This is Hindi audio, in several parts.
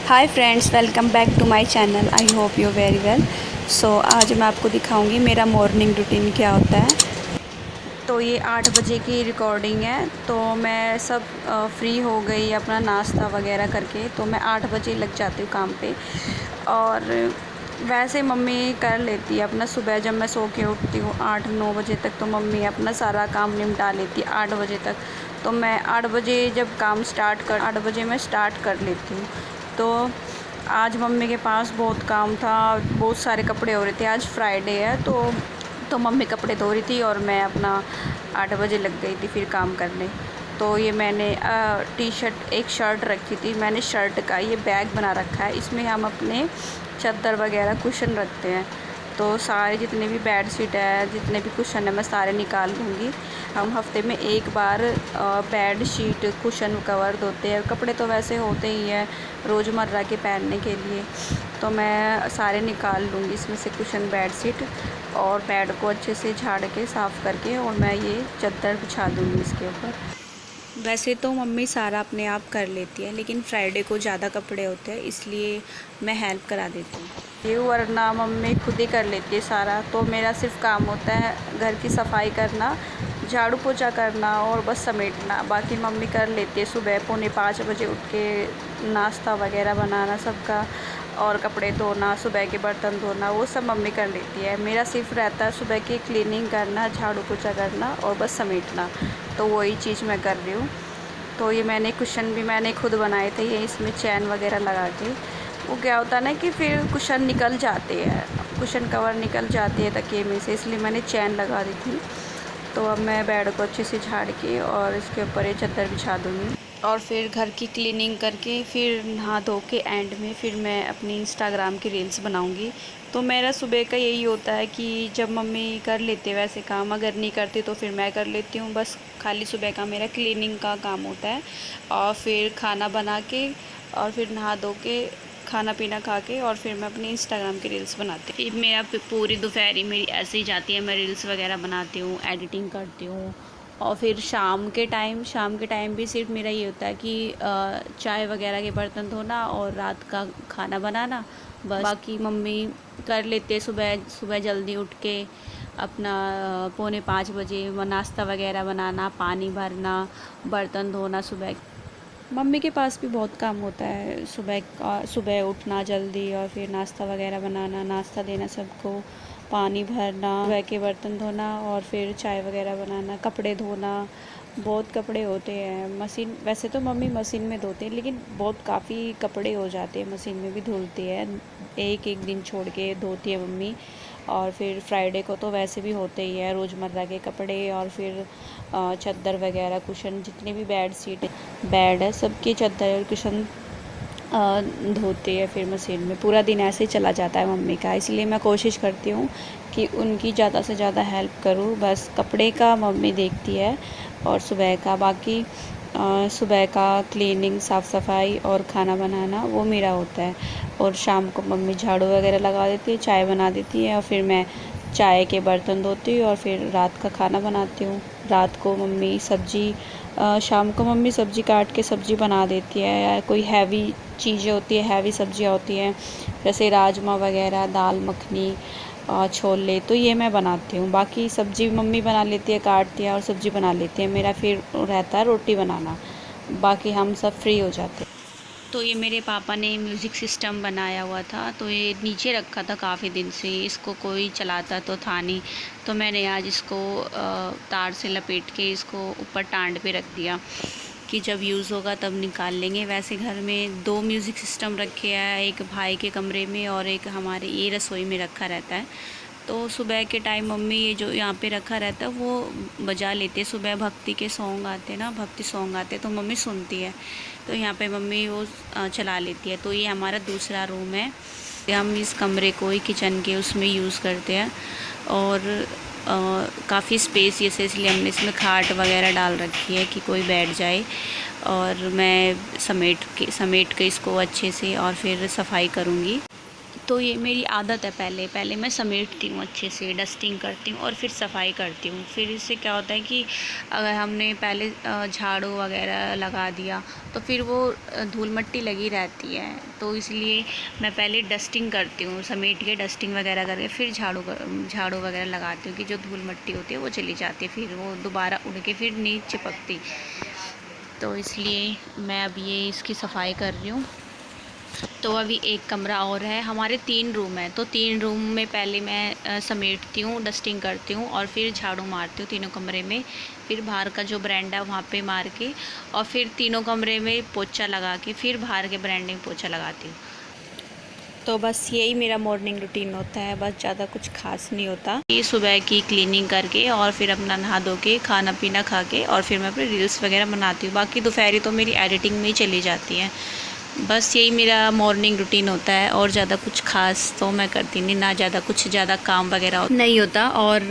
Hi friends, welcome back to my channel. I hope you very well. So आज मैं आपको दिखाऊंगी मेरा मॉर्निंग रूटीन क्या होता है। तो ये 8 बजे की रिकॉर्डिंग है। तो मैं सब फ्री हो गई अपना नाश्ता वगैरह करके, तो मैं 8 बजे लग जाती हूँ काम पे। और वैसे मम्मी कर लेती है अपना, सुबह जब मैं सो के उठती हूँ 8-9 बजे तक, तो मम्मी अपना सारा काम निपटा लेती है 8 बजे तक। तो मैं 8 बजे जब काम 8 बजे मैं स्टार्ट कर लेती हूँ। तो आज मम्मी के पास बहुत काम था, बहुत सारे कपड़े हो रहे थे। आज फ्राइडे है, तो मम्मी कपड़े धो रही थी और मैं अपना 8 बजे लग गई थी फिर काम करने। तो ये मैंने एक शर्ट रखी थी, मैंने शर्ट का ये बैग बना रखा है। इसमें हम अपने चादर वगैरह कुशन रखते हैं। तो सारे जितने भी बेड शीट है, जितने भी कुशन है, मैं सारे निकाल दूँगी। हम हफ्ते में एक बार बेड शीट कुशन कवर धोते हैं। कपड़े तो वैसे होते ही हैं रोज़मर्रा के पहनने के लिए, तो मैं सारे निकाल लूँगी इसमें से कुशन बेड शीट, और बेड को अच्छे से झाड़ के साफ़ करके और मैं ये चादर बिछा दूँगी इसके ऊपर। वैसे तो मम्मी सारा अपने आप कर लेती है, लेकिन फ्राइडे को ज़्यादा कपड़े होते हैं इसलिए मैं हेल्प करा देती हूँ। ये वरना मम्मी खुद ही कर लेती है सारा। तो मेरा सिर्फ काम होता है घर की सफाई करना, झाड़ू पोछा करना और बस समेटना। बाकी मम्मी कर लेती है। सुबह 4:45 बजे उठ के नाश्ता वगैरह बनाना सबका, और कपड़े धोना, सुबह के बर्तन धोना, वो सब मम्मी कर लेती है। मेरा सिर्फ रहता है सुबह की क्लीनिंग करना, झाड़ू पोछा करना और बस समेटना। तो वही चीज़ मैं कर रही हूँ। तो ये मैंने कुशन भी मैंने खुद बनाए थे, ये इसमें चैन वगैरह लगा के। वो क्या होता है ना कि फिर कुशन निकल जाते हैं, कुशन कवर निकल जाती है तकिए में से, इसलिए मैंने चैन लगा दी थी। तो अब मैं बेड को अच्छे से झाड़ के और इसके ऊपर ये चादर बिछा दूँगी, और फिर घर की क्लीनिंग करके फिर नहा धो के एंड में फिर मैं अपनी इंस्टाग्राम की रील्स बनाऊँगी। तो मेरा सुबह का यही होता है कि जब मम्मी कर लेते वैसे काम, अगर नहीं करती तो फिर मैं कर लेती हूँ। बस खाली सुबह का मेरा क्लीनिंग का काम होता है, और फिर खाना बना के और फिर नहा धो के खाना पीना खा के और फिर मैं अपनी इंस्टाग्राम की रील्स बनाती हूँ। मेरा पूरी दोपहरी मेरी ऐसे ही जाती है, मैं रील्स वगैरह बनाती हूँ, एडिटिंग करती हूँ। और फिर शाम के टाइम भी सिर्फ मेरा ये होता है कि चाय वगैरह के बर्तन धोना और रात का खाना बनाना, बस। बाकी मम्मी कर लेते हैं सुबह सुबह जल्दी उठ के अपना 4:45 बजे नाश्ता वगैरह बनाना, पानी भरना, बर्तन धोना। मम्मी के पास भी बहुत काम होता है सुबह उठना जल्दी और फिर नाश्ता वगैरह बनाना, नाश्ता देना सबको, पानी भरना, सुबह के बर्तन धोना और फिर चाय वगैरह बनाना, कपड़े धोना। बहुत कपड़े होते हैं। मशीन वैसे तो मम्मी मशीन में धोते हैं, लेकिन बहुत काफ़ी कपड़े हो जाते हैं, मशीन में भी धुलती है। एक एक दिन छोड़ के धोती है मम्मी। और फिर फ्राइडे को तो वैसे भी होते ही है रोज़मर्रा के कपड़े, और फिर चादर वगैरह कुशन जितने भी बेड है सबकी चादर और कुशन धोते हैं फिर मशीन में। पूरा दिन ऐसे ही चला जाता है मम्मी का, इसलिए मैं कोशिश करती हूँ कि उनकी ज़्यादा से ज़्यादा हेल्प करूँ। बस कपड़े का मम्मी देखती है और सुबह का बाकी सुबह का क्लीनिंग, साफ़ सफाई और खाना बनाना वो मेरा होता है। और शाम को मम्मी झाड़ू वगैरह लगा देती है, चाय बना देती है और फिर मैं चाय के बर्तन धोती हूँ और फिर रात का खाना बनाती हूँ। रात को मम्मी शाम को मम्मी सब्ज़ी काट के सब्ज़ी बना देती है, या कोई हैवी चीज़ें होती है, हैवी सब्ज़ियाँ होती हैं जैसे राजमा वगैरह, दाल मखनी, छोले, तो ये मैं बनाती हूँ। बाकी सब्ज़ी मम्मी बना लेती है, काटती है और सब्ज़ी बना लेती है। मेरा फिर रहता है रोटी बनाना, बाकी हम सब फ्री हो जाते हैं। तो ये मेरे पापा ने म्यूज़िक सिस्टम बनाया हुआ था, तो ये नीचे रखा था काफ़ी दिन से, इसको कोई चलाता तो था नहीं, तो मैंने आज इसको तार से लपेट के इसको ऊपर टांड पे रख दिया कि जब यूज़ होगा तब निकाल लेंगे। वैसे घर में 2 म्यूज़िक सिस्टम रखे हैं, एक भाई के कमरे में और एक हमारे ये रसोई में रखा रहता है। तो सुबह के टाइम मम्मी ये जो यहाँ पे रखा रहता है वो बजा लेते। सुबह भक्ति के सॉन्ग आते हैं ना, भक्ति सॉन्ग आते हैं, तो मम्मी सुनती है, तो यहाँ पे मम्मी वो चला लेती है। तो ये हमारा दूसरा रूम है, हम इस कमरे को ही किचन के उसमें यूज़ करते हैं। और काफ़ी स्पेसियस है, इसलिए हमने इसमें खाट वगैरह डाल रखी है कि कोई बैठ जाए। और मैं समेट के इसको अच्छे से और फिर सफाई करूँगी। तो ये मेरी आदत है, पहले पहले मैं समेटती हूँ अच्छे से, डस्टिंग करती हूँ और फिर सफाई करती हूँ। फिर इससे क्या होता है कि अगर हमने पहले झाड़ू वगैरह लगा दिया तो फिर वो धूल मिट्टी लगी रहती है, तो इसलिए मैं पहले डस्टिंग करती हूँ, समेट के डस्टिंग वगैरह करके फिर झाड़ू वगैरह लगाती हूँ कि जो धूल मिट्टी होती है वो चली जाती है, फिर वो दोबारा उड़ के फिर नहीं चिपकती। तो इसलिए मैं अब ये इसकी सफाई कर रही हूँ। तो अभी एक कमरा और है, हमारे 3 रूम हैं, तो 3 रूम में पहले मैं समेटती हूँ, डस्टिंग करती हूँ और फिर झाड़ू मारती हूँ तीनों कमरे में। फिर बाहर का जो बरामदा है वहाँ पे मार के और फिर तीनों कमरे में पोछा लगा के फिर बाहर के बरामदे में पोछा लगाती हूँ। तो बस यही मेरा मॉर्निंग रूटीन होता है, बस ज़्यादा कुछ खास नहीं होता। ये सुबह की क्लीनिंग करके और फिर अपना नहा धो के खाना पीना खा के और फिर मैं अपने रील्स वगैरह बनाती हूँ। बाकी दोपहरी तो मेरी एडिटिंग में ही चली जाती है। बस यही मेरा मॉर्निंग रूटीन होता है और ज़्यादा कुछ खास तो मैं करती नहीं, ना ज़्यादा काम वगैरह नहीं होता। और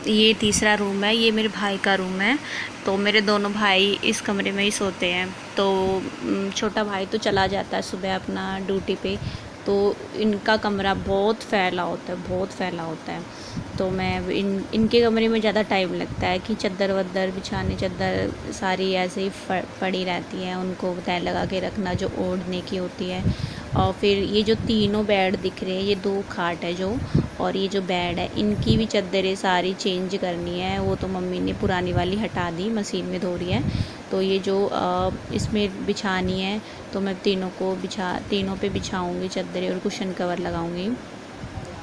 ये तीसरा रूम है, ये मेरे भाई का रूम है, तो मेरे दोनों भाई इस कमरे में ही सोते हैं। तो छोटा भाई तो चला जाता है सुबह अपना ड्यूटी पे, तो इनका कमरा बहुत फैला होता है, बहुत फैला होता है। तो मैं इनके कमरे में ज़्यादा टाइम लगता है कि चादर वद्दर बिछाने, चादर सारी ऐसे ही पड़ी रहती हैं, उनको तय लगा के रखना जो ओढ़ने की होती है। और फिर ये जो तीनों बेड दिख रहे हैं, ये 2 खाट है जो, और ये जो बेड है इनकी भी चादरें सारी चेंज करनी है। वो तो मम्मी ने पुरानी वाली हटा दी, मशीन में धो रही है। तो ये जो इसमें बिछानी है तो मैं तीनों पे बिछाऊँगी चादरें और कुशन कवर लगाऊँगी।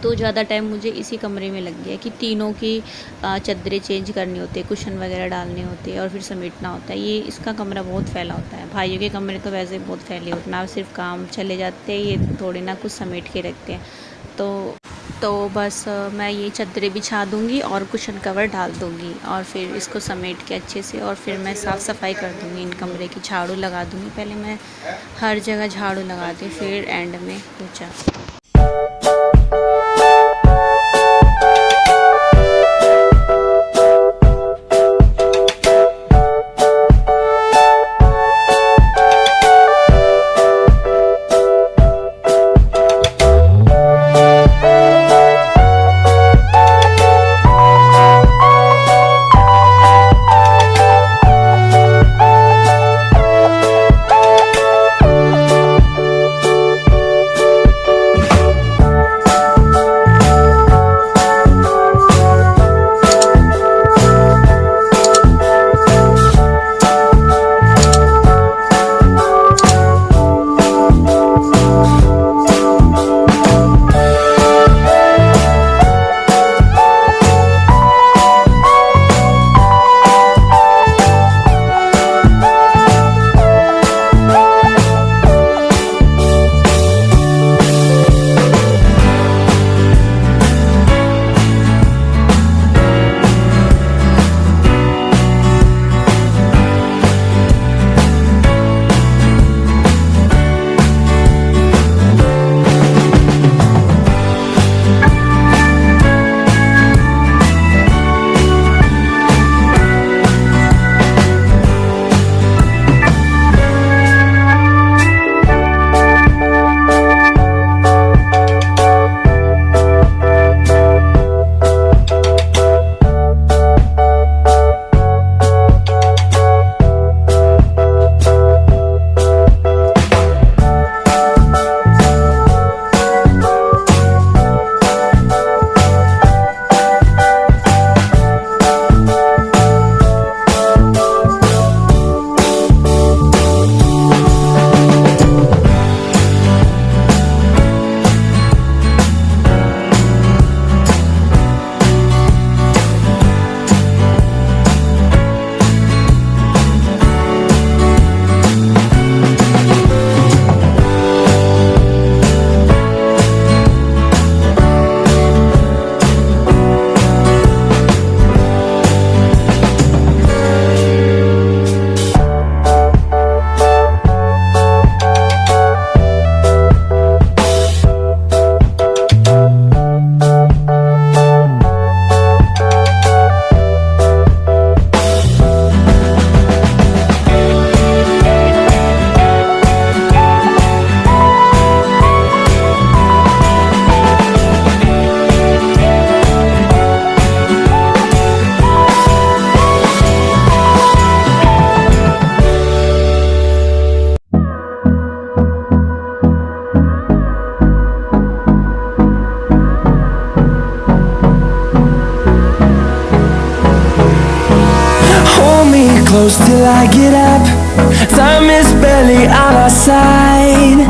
तो ज़्यादा टाइम मुझे इसी कमरे में लग गया कि तीनों की चादरें चेंज करनी होती है, कुशन वगैरह डालने होते हैं और फिर समेटना होता है। ये इसका कमरा बहुत फैला होता है। भाइयों के कमरे तो वैसे बहुत फैले होते हैं, ना सिर्फ काम चले जाते हैं, ये थोड़े ना कुछ समेट के रखते हैं। तो बस मैं ये चादरें बिछा दूँगी और कुशन कवर डाल दूँगी और फिर इसको समेट के अच्छे से और फिर मैं साफ़ सफाई कर दूँगी इन कमरे की, झाड़ू लगा दूँगी। पहले मैं हर जगह झाड़ू लगाती हूँ, फिर एंड में पोछा। close till I get up. Time is barely on our side.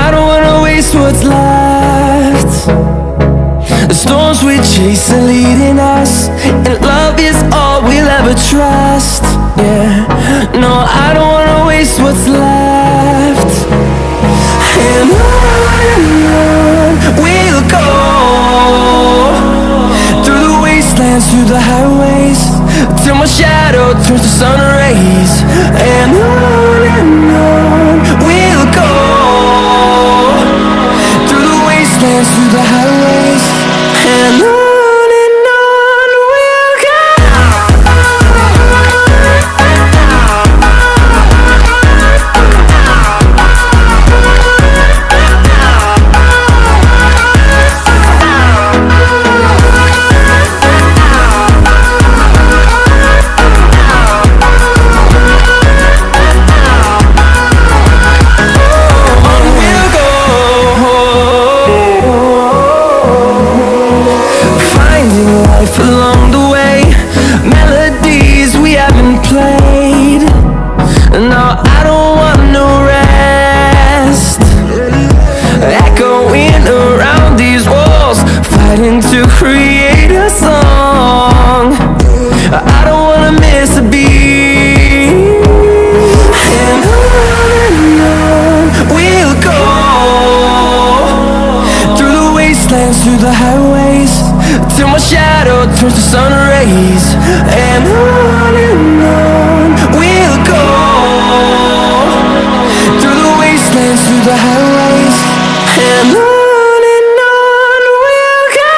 I don't wanna waste what's left. The storms we chase are leading us, and love is all we'll ever trust. Yeah, no, I don't wanna waste what's left. And on we'll go, through the wastelands, through the highways, till my shadow turns to sun rays. And on we'll go, through the wastelands, through the highways, and on we'll go. Along the way, melodies we haven't played. No, I don't want no rest. Echoing around these walls, fighting to create a song. I don't wanna miss a beat. And on we'll go, through the wastelands, through the highways, till my shadow turns to sun rays. And on we'll go, through the wastelands, through the highways, and on we'll go.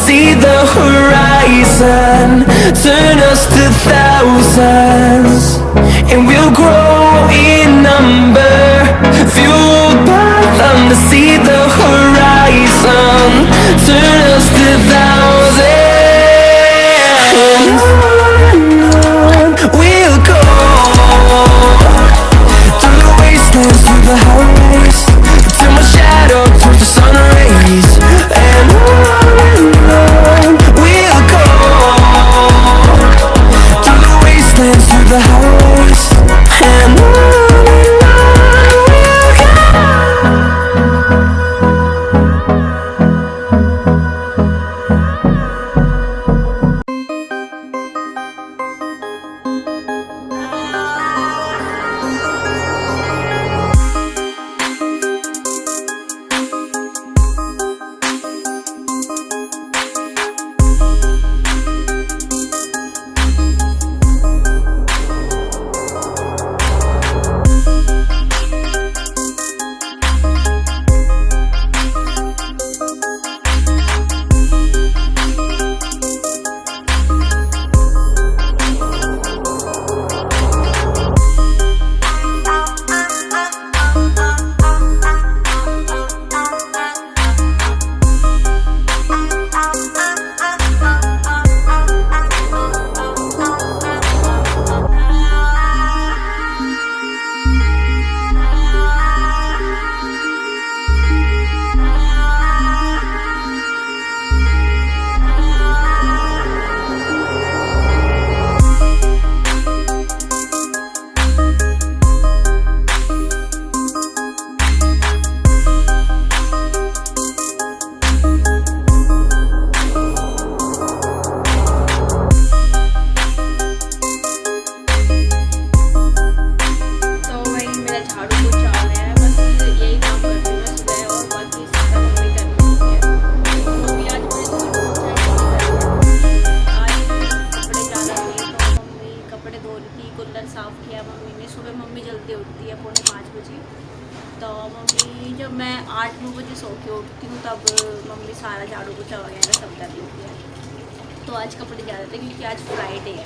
See the horizon, turn us to thousands, and we'll grow in number. Fueled by them to see the horizon, turn us to thousands. And on we'll go, through the wastelands, through the highways, till my shadow turns to sun rays. And on we'll go, through the wastelands, through the highways, and on we'll go. जब मैं 8-9 बजे सो के उठती हूँ तब मम्मी सारा झाड़ू पोछा वगैरह सब कर लेती है। तो आज कपड़े ज़्यादा थे क्योंकि आज फ्राइडे है,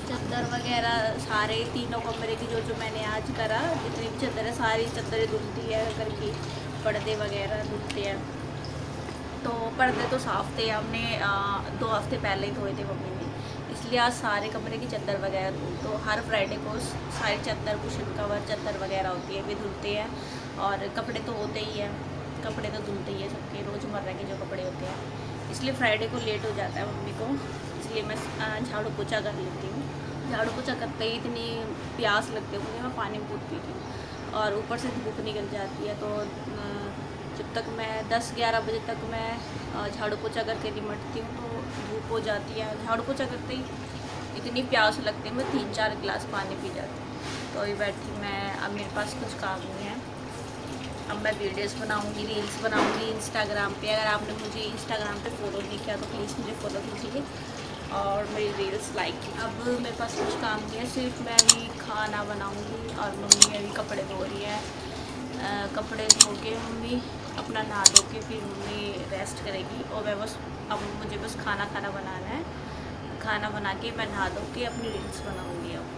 चादर वगैरह सारे तीनों कमरे की जो मैंने आज करा, जितनी भी चादर है सारी चादरें धुलती है घर की, पर्दे वगैरह धुलते हैं। तो पर्दे तो साफ थे, हमने 2 हफ्ते पहले ही धोए थे मम्मी ने, इसलिए आज सारे कमरे की चादर वगैरह धुल। तो हर फ्राइडे को सारी चादर, कुशन कवर, चादर वगैरह होती है वे धुलते हैं। और कपड़े तो होते ही हैं, कपड़े तो धुलते ही है सबके, रोज़मर्रा के जो कपड़े होते हैं, इसलिए फ्राइडे को लेट हो जाता है मम्मी को, इसलिए मैं झाड़ू पोछा कर लेती हूँ। झाड़ू पोछा करते ही इतनी प्यास लगती है मुझे, मैं पानी बहुत पीती हूँ और ऊपर से धूप निकल जाती है। तो जब तक मैं 10-11 बजे तक मैं झाड़ू पोछा करके निमटती हूँ तो धूप हो जाती है। झाड़ू पोछा करते ही इतनी प्यास लगती है, मैं 3-4 गिलास पानी पी जाती हूँ। तो अभी बैठी मैं, अब मेरे पास कुछ काम नहीं है, अब मैं वीडियोस बनाऊंगी, रील्स बनाऊंगी इंस्टाग्राम पे। अगर आपने मुझे इंस्टाग्राम पे फॉलो नहीं किया तो प्लीज़ मुझे फॉलो कीजिए और मेरी रील्स लाइक कीजिए। अब मेरे पास कुछ काम नहीं है, सिर्फ मैं अभी खाना बनाऊंगी और मम्मी अभी कपड़े धो रही है। कपड़े धो के मम्मी अपना नहा धो के फिर मम्मी रेस्ट करेगी और मैं बस, अब मुझे बस खाना बनाना है। खाना बना के मैं नहा धो के अपनी रील्स बनाऊँगी अब।